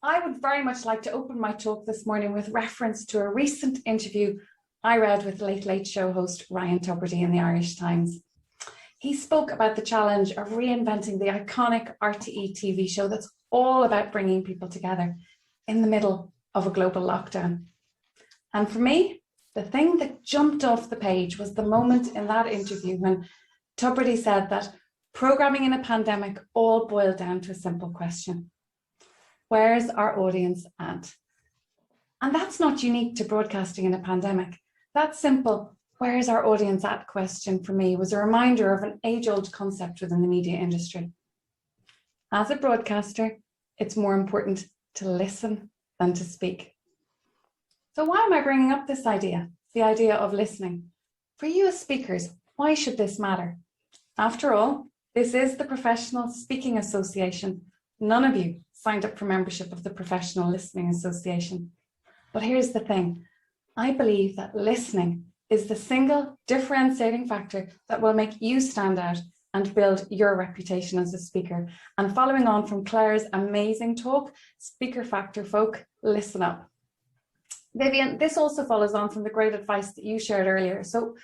I would very much like to open my talk this morning with reference to a recent interview I read with Late Late Show host Ryan Tubridy in the Irish Times. He spoke about the challenge of reinventing the iconic RTE TV show that's all about bringing people together in the middle of a global lockdown. And for me, the thing that jumped off the page was the moment in that interview when Tubridy said that programming in a pandemic all boiled down to a simple question. Where's our audience at? And that's not unique to broadcasting in a pandemic. That simple, where's our audience at question for me was a reminder of an age-old concept within the media industry. As a broadcaster, it's more important to listen than to speak. So why am I bringing up this idea, the idea of listening? For you as speakers, why should this matter? After all, this is the Professional Speaking Association. None of you signed up for membership of the Professional Listening Association. But here's the thing. I believe that listening is the single differentiating factor that will make you stand out and build your reputation as a speaker. And following on from Claire's amazing talk, Speaker Factor folk, listen up. Vivian, this also follows on from the great advice that you shared earlier. So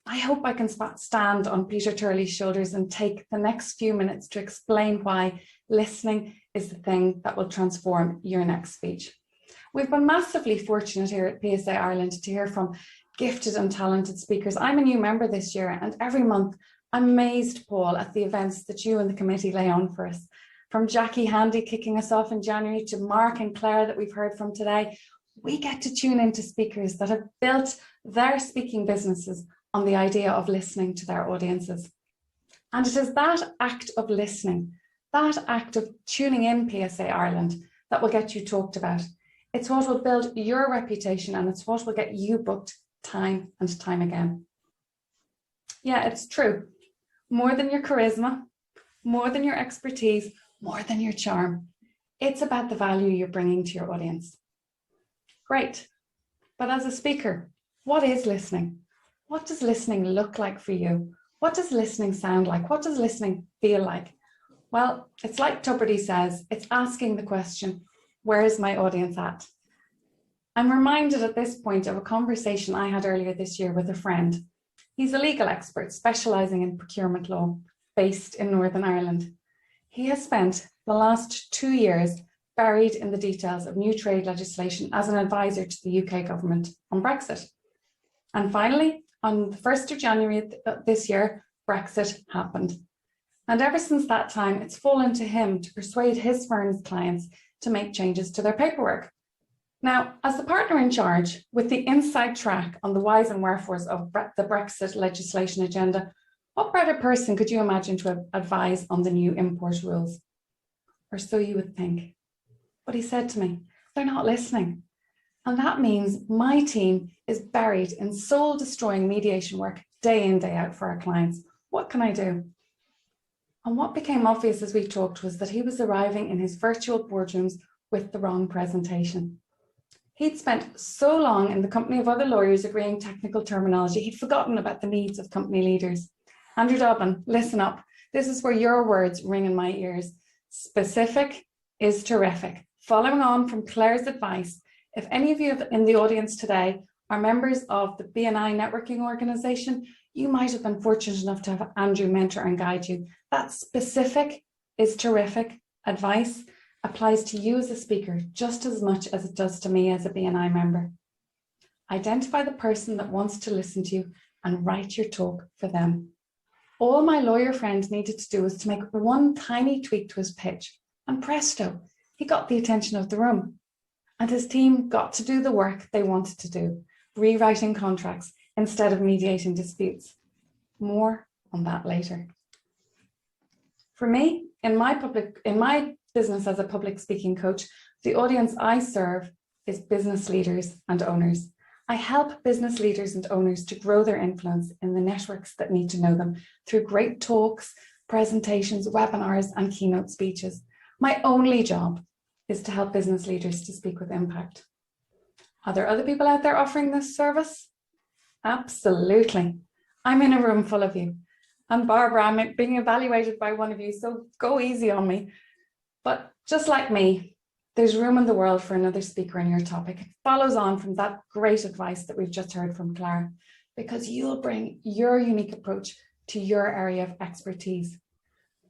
I hope I can stand on Peter Turley's shoulders and take the next few minutes to explain why listening is the thing that will transform your next speech. We've been massively fortunate here at PSA Ireland to hear from gifted and talented speakers. I'm a new member this year, and every month I'm amazed, Paul, at the events that you and the committee lay on for us. From Jackie Handy kicking us off in January to Mark and Claire that we've heard from today, we get to tune into speakers that have built their speaking businesses on the idea of listening to their audiences. And it is that act of listening, that act of tuning in PSA Ireland that will get you talked about. It's what will build your reputation, and it's what will get you booked time and time again. Yeah, it's true. More than your charisma, more than your expertise, more than your charm. It's about the value you're bringing to your audience. Great. But as a speaker, what is listening? What does listening look like for you? What does listening sound like? What does listening feel like? Well, it's like Tubridy says, it's asking the question, where is my audience at? I'm reminded at this point of a conversation I had earlier this year with a friend. He's a legal expert specialising in procurement law, based in Northern Ireland. He has spent the last 2 years buried in the details of new trade legislation as an advisor to the UK government on Brexit. And finally, on the 1st of January this year, Brexit happened. And ever since that time, it's fallen to him to persuade his firm's clients to make changes to their paperwork. Now, as the partner in charge, with the inside track on the whys and wherefores of the Brexit legislation agenda, what better person could you imagine to advise on the new import rules? Or so you would think. But he said to me, they're not listening. And that means my team is buried in soul-destroying mediation work day in, day out for our clients. What can I do? And what became obvious as we talked was that he was arriving in his virtual boardrooms with the wrong presentation. He'd spent so long in the company of other lawyers agreeing technical terminology, he'd forgotten about the needs of company leaders. Andrew Dobbin, listen up. This is where your words ring in my ears. Specific is terrific. Following on from Claire's advice, if any of you in the audience today are members of the BNI networking organization, you might have been fortunate enough to have Andrew mentor and guide you. That specific is terrific advice applies to you as a speaker just as much as it does to me as a BNI member. Identify the person that wants to listen to you and write your talk for them. All my lawyer friend needed to do was to make one tiny tweak to his pitch, and presto, he got the attention of the room. And his team got to do the work they wanted to do, rewriting contracts instead of mediating disputes. More on that later. For me, in my business as a public speaking coach, the audience I serve is business leaders and owners. I help business leaders and owners to grow their influence in the networks that need to know them through great talks, presentations, webinars, and keynote speeches. My only job is to help business leaders to speak with impact. Are there other people out there offering this service? Absolutely. I'm in a room full of you. And Barbara, I'm being evaluated by one of you, so go easy on me. But just like me, There's room in the world for another speaker on your topic. It follows on from that great advice that we've just heard from Clara, because you'll bring your unique approach to your area of expertise.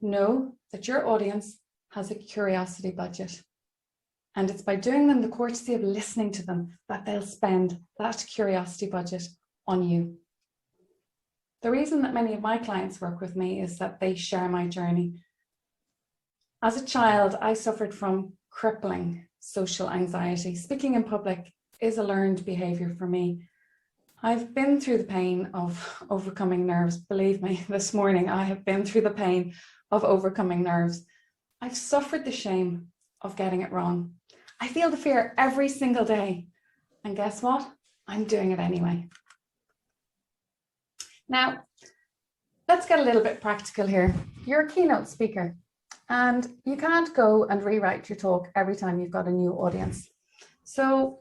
Know that your audience has a curiosity budget. And it's by doing them the courtesy of listening to them that they'll spend that curiosity budget on you. The reason that many of my clients work with me is that they share my journey. As a child, I suffered from crippling social anxiety. Speaking in public is a learned behavior for me. I've been through the pain of overcoming nerves. Believe me, this morning I have been through the pain of overcoming nerves. I've suffered the shame of getting it wrong. I feel the fear every single day. And guess what? I'm doing it anyway. Now, let's get a little bit practical here. You're a keynote speaker, and you can't go and rewrite your talk every time you've got a new audience. So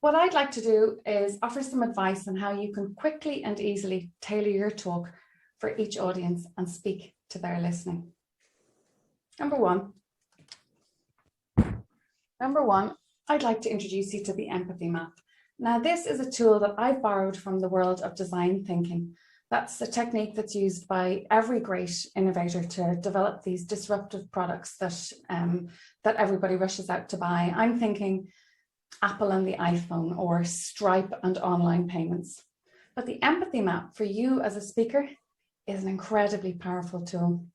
what I'd like to do is offer some advice on how you can quickly and easily tailor your talk for each audience and speak to their listening. Number one, I'd like to introduce you to the empathy map. Now, this is a tool that I've borrowed from the world of design thinking. That's a technique that's used by every great innovator to develop these disruptive products that everybody rushes out to buy. I'm thinking Apple and the iPhone, or Stripe and online payments. But the empathy map for you as a speaker is an incredibly powerful tool.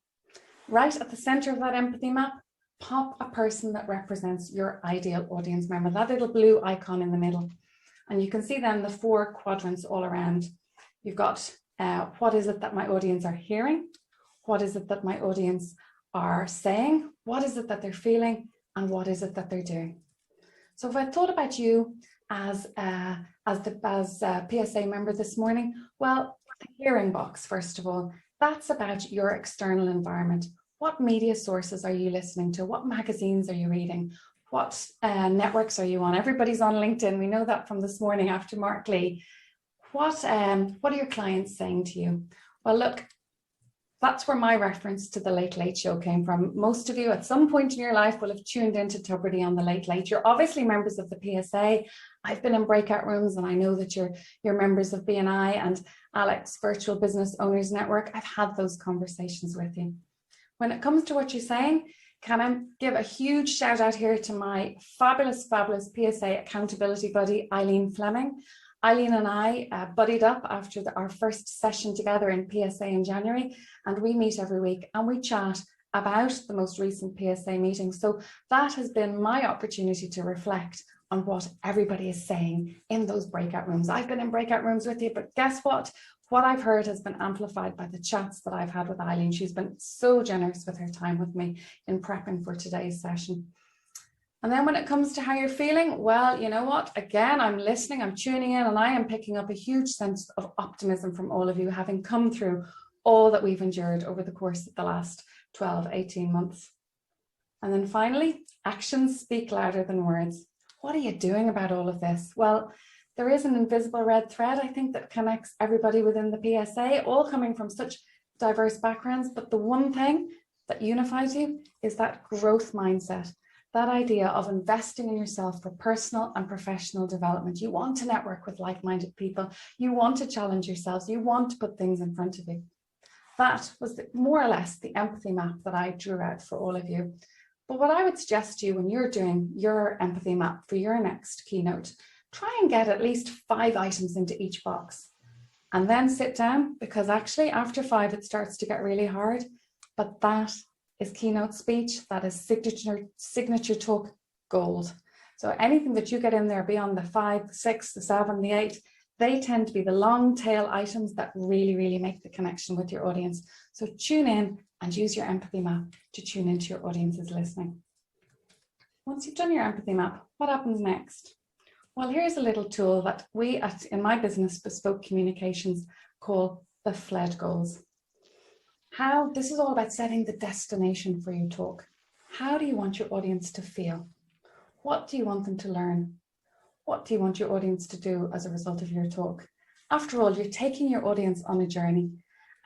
Right at the center of that empathy map, pop a person that represents your ideal audience member, that little blue icon in the middle. And you can see then the 4 quadrants all around. You've got what is it that my audience are hearing? What is it that my audience are saying? What is it that they're feeling? And what is it that they're doing? So if I thought about you as a PSA member this morning, well, the hearing box, first of all, that's about your external environment. What media sources are you listening to? What magazines are you reading? What networks are you on? Everybody's on LinkedIn. We know that from this morning after Mark Lee. What are your clients saying to you? Well, look, that's where my reference to the Late Late Show came from. Most of you at some point in your life will have tuned into Tubridy on the Late Late. You're obviously members of the PSA. I've been in breakout rooms, and I know that you're members of BNI and Alex Virtual Business Owners Network. I've had those conversations with you. When it comes to what you're saying, can I give a huge shout out here to my fabulous PSA accountability buddy, Eileen Fleming. Eileen and I buddied up after our first session together in PSA in January, and we meet every week and we chat about the most recent PSA meeting. So that has been my opportunity to reflect on what everybody is saying in those breakout rooms. I've been in breakout rooms with you, but guess what? What I've heard has been amplified by the chats that I've had with Eileen. She's been so generous with her time with me in prepping for today's session. And then when it comes to how you're feeling, well, you know what? Again, I'm listening, I'm tuning in, and I am picking up a huge sense of optimism from all of you, having come through all that we've endured over the course of the last 12, 18 months. And then finally, actions speak louder than words. What are you doing about all of this? Well, there is an invisible red thread, I think, that connects everybody within the PSA, all coming from such diverse backgrounds. But the one thing that unifies you is that growth mindset, that idea of investing in yourself for personal and professional development. You want to network with like-minded people. You want to challenge yourselves. You want to put things in front of you. That was more or less the empathy map that I drew out for all of you. But what I would suggest to you when you're doing your empathy map for your next keynote, try and get at least 5 items into each box and then sit down, because actually after 5 it starts to get really hard. But that is keynote speech, that is signature talk gold. So anything that you get in there beyond the 5, the 6, the 7, the 8, they tend to be the long tail items that really make the connection with your audience. So tune in and use your empathy map to tune into your audience's listening. Once you've done your empathy map, what happens next? Well, here's a little tool that we in my business, Bespoke Communications, call the FLED goals. This is all about setting the destination for your talk. How do you want your audience to feel? What do you want them to learn? What do you want your audience to do as a result of your talk? After all, you're taking your audience on a journey,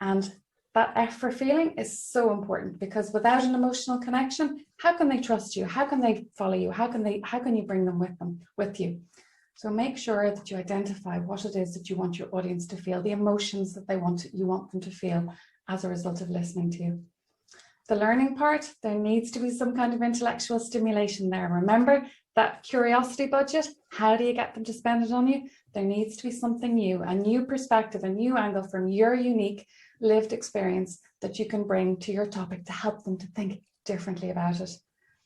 and That effort feeling is so important, because without an emotional connection, how can they trust you? How can they follow you? How can you bring them with you? So make sure that you identify what it is that you want your audience to feel, the emotions that you want them to feel as a result of listening to you. The learning part, there needs to be some kind of intellectual stimulation there. Remember that curiosity budget? How do you get them to spend it on you? There needs to be something new, a new perspective, a new angle from your unique lived experience that you can bring to your topic to help them to think differently about it.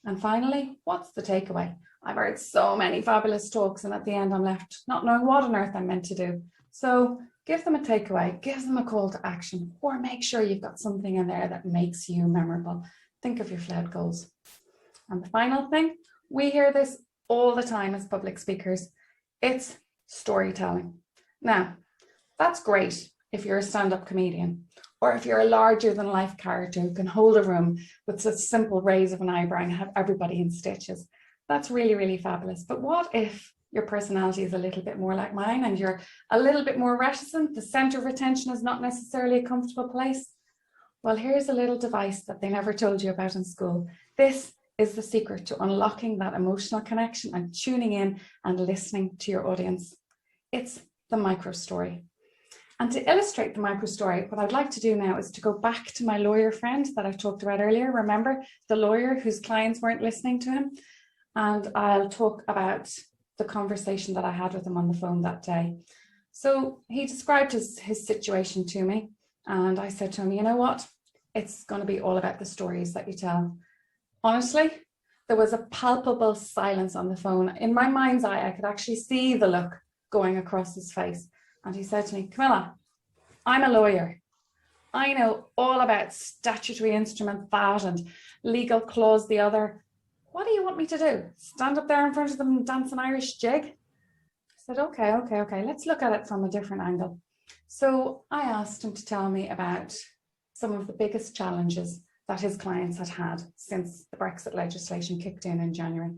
And finally, what's the takeaway? I've heard so many fabulous talks, and at the end I'm left not knowing what on earth I'm meant to do. So give them a takeaway, give them a call to action, or make sure you've got something in there that makes you memorable. Think of your FLED goals. And the final thing, we hear this all the time as public speakers, it's storytelling. Now, that's great if you're a stand-up comedian, or if you're a larger than life character who can hold a room with such simple raise of an eyebrow and have everybody in stitches. That's really, really fabulous. But what if your personality is a little bit more like mine and you're a little bit more reticent? The center of attention is not necessarily a comfortable place. Well, here's a little device that they never told you about in school. This is the secret to unlocking that emotional connection and tuning in and listening to your audience. It's the micro story. And to illustrate the micro story, what I'd like to do now is to go back to my lawyer friend that I talked about earlier. Remember, the lawyer whose clients weren't listening to him? And I'll talk about the conversation that I had with him on the phone that day. So he described his situation to me, and I said to him, you know what? It's going to be all about the stories that you tell. Honestly, there was a palpable silence on the phone. In my mind's eye, I could actually see the look going across his face. And he said to me, Camilla, I'm a lawyer. I know all about statutory instrument that and legal clause the other. What do you want me to do? Stand up there in front of them and dance an Irish jig? I said, okay. Let's look at it from a different angle. So I asked him to tell me about some of the biggest challenges that his clients had since the Brexit legislation kicked in January.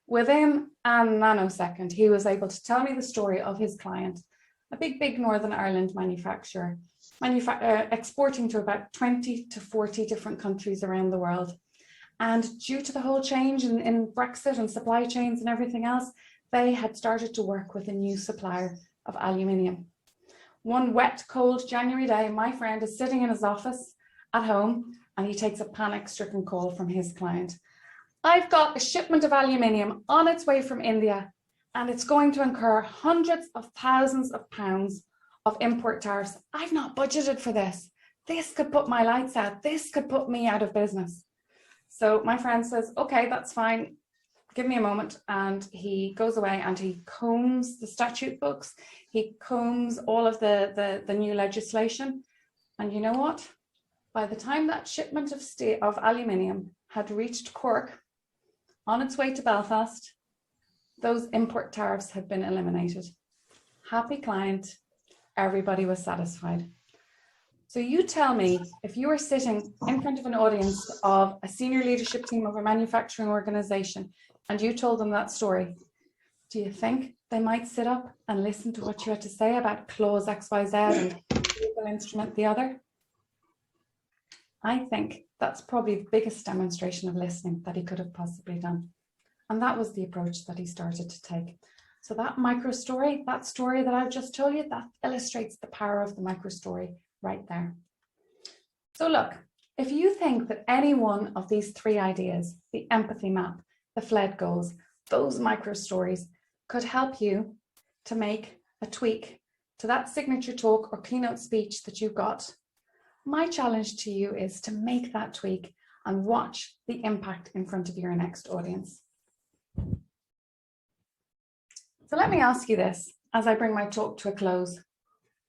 Within a nanosecond, he was able to tell me the story of his client, a big Northern Ireland manufacturer, exporting to about 20 to 40 different countries around the world. And due to the whole change in Brexit and supply chains and everything else, they had started to work with a new supplier of aluminium. One wet, cold January day, my friend is sitting in his office at home and he takes a panic-stricken call from his client. I've got a shipment of aluminium on its way from India, and it's going to incur hundreds of thousands of pounds of import tariffs. I've not budgeted for this. This could put my lights out. This could put me out of business. So my friend says, okay, that's fine. Give me a moment. And he goes away and he combs the statute books. He combs all of the new legislation. And you know what? By the time that shipment of aluminium had reached Cork on its way to Belfast, those import tariffs had been eliminated. Happy client, everybody was satisfied. So you tell me, if you were sitting in front of an audience of a senior leadership team of a manufacturing organization and you told them that story, do you think they might sit up and listen to what you had to say about clause XYZ and legal instrument the other? I think that's probably the biggest demonstration of listening that he could have possibly done. And that was the approach that he started to take. So that micro story, that story that I've just told you, that illustrates the power of the micro story right there. So look, if you think that any one of these three ideas, the empathy map, the FLED goals, those micro stories could help you to make a tweak to that signature talk or keynote speech that you've got, my challenge to you is to make that tweak and watch the impact in front of your next audience. So let me ask you this as I bring my talk to a close.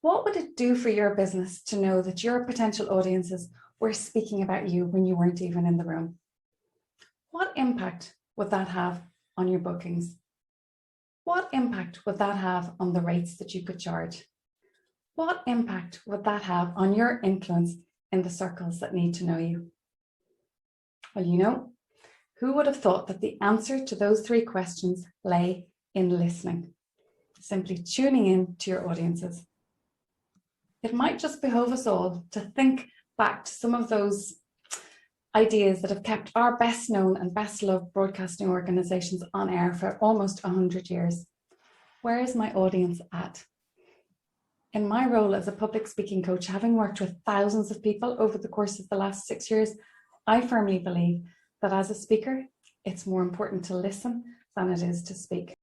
What would it do for your business to know that your potential audiences were speaking about you when you weren't even in the room? What impact would that have on your bookings? What impact would that have on the rates that you could charge? What impact would that have on your influence in the circles that need to know you? Well, you know, who would have thought that the answer to those three questions lay in listening, simply tuning in to your audiences. It might just behove us all to think back to some of those ideas that have kept our best known and best loved broadcasting organizations on air for almost 100 years. Where is my audience at? In my role as a public speaking coach, having worked with thousands of people over the course of the last 6 years, I firmly believe that as a speaker, it's more important to listen than it is to speak.